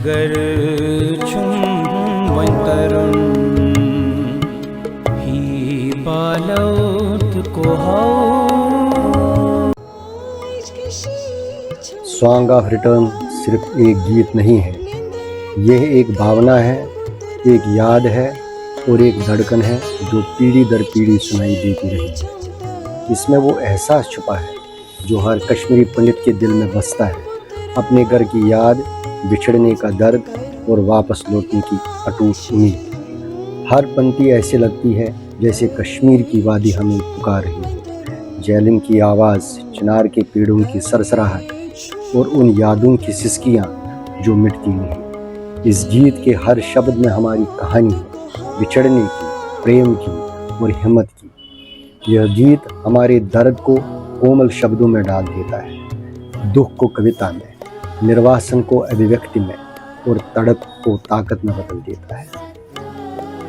गर छुम ही बालौत को song of return सिर्फ एक गीत नहीं है, यह एक भावना है, एक याद है और एक धड़कन है जो पीढ़ी दर पीढ़ी सुनाई देती रही। इसमें वो एहसास छुपा है जो हर कश्मीरी पंडित के दिल में बसता है, अपने घर की याद, बिछड़ने का दर्द और वापस लौटने की अटूट उम्मीद। हर पंक्ति ऐसे लगती है जैसे कश्मीर की वादी हमें पुकार रही है। जैलिम की आवाज़, चिनार के पेड़ों की सरसराहट और उन यादों की सिसकियाँ जो मिटती नहीं। इस गीत के हर शब्द में हमारी कहानी है, बिछड़ने की, प्रेम की और हिम्मत की। यह गीत हमारे दर्द को कोमल शब्दों में डाल देता है, दुख को कविता में, निर्वासन को अभिव्यक्ति में और तड़प को ताकत में बदल देता है।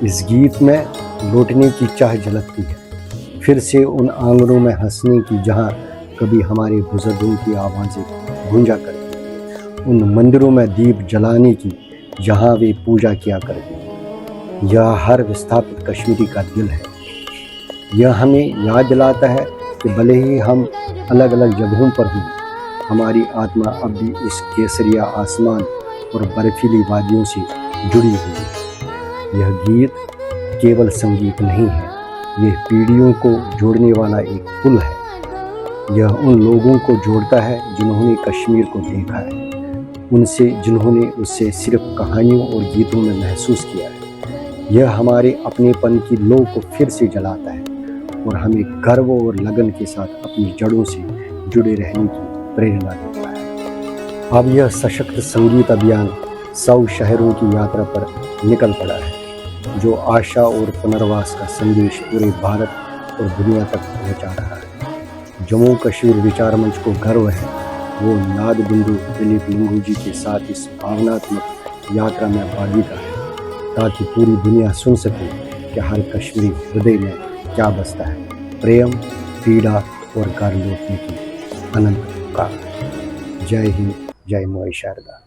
इस गीत में लौटने की चाह झलकती है, फिर से उन आंगनों में हंसने की जहाँ कभी हमारे बुजुर्गों की आवाज़ें गूंजा करती थी, उन मंदिरों में दीप जलाने की जहाँ वे पूजा किया करते थे। यह हर विस्थापित कश्मीरी का दिल है। यह हमें याद दिलाता है कि भले ही हम अलग अलग जगहों पर हों, हमारी आत्मा अब भी इस केसरिया आसमान और बर्फीली वादियों से जुड़ी हुई है। यह गीत केवल संगीत नहीं है, यह पीढ़ियों को जोड़ने वाला एक पुल है। यह उन लोगों को जोड़ता है जिन्होंने कश्मीर को देखा है, उनसे जिन्होंने उससे सिर्फ कहानियों और गीतों में महसूस किया है। यह हमारे अपनेपन की लौ को फिर से जलाता है और हमें गर्व और लगन के साथ अपनी जड़ों से जुड़े रहने की प्रेरणा देता है। अब यह सशक्त संगीत अभियान 100 शहरों की यात्रा पर निकल पड़ा है, जो आशा और पुनर्वास का संदेश पूरे भारत और दुनिया तक पहुंचा रहा है। जम्मू कश्मीर विचार मंच को गर्व है वो नाद बिंदु दिलीप लिंगू जी के साथ इस भावनात्मक यात्रा में भागीदार है, ताकि पूरी दुनिया सुन सके कि हर कश्मीरी हृदय में क्या बसता है, प्रेम, पीड़ा और घर लौटने की अनंत पुकार। जय हिंद, जय मोई शारदा।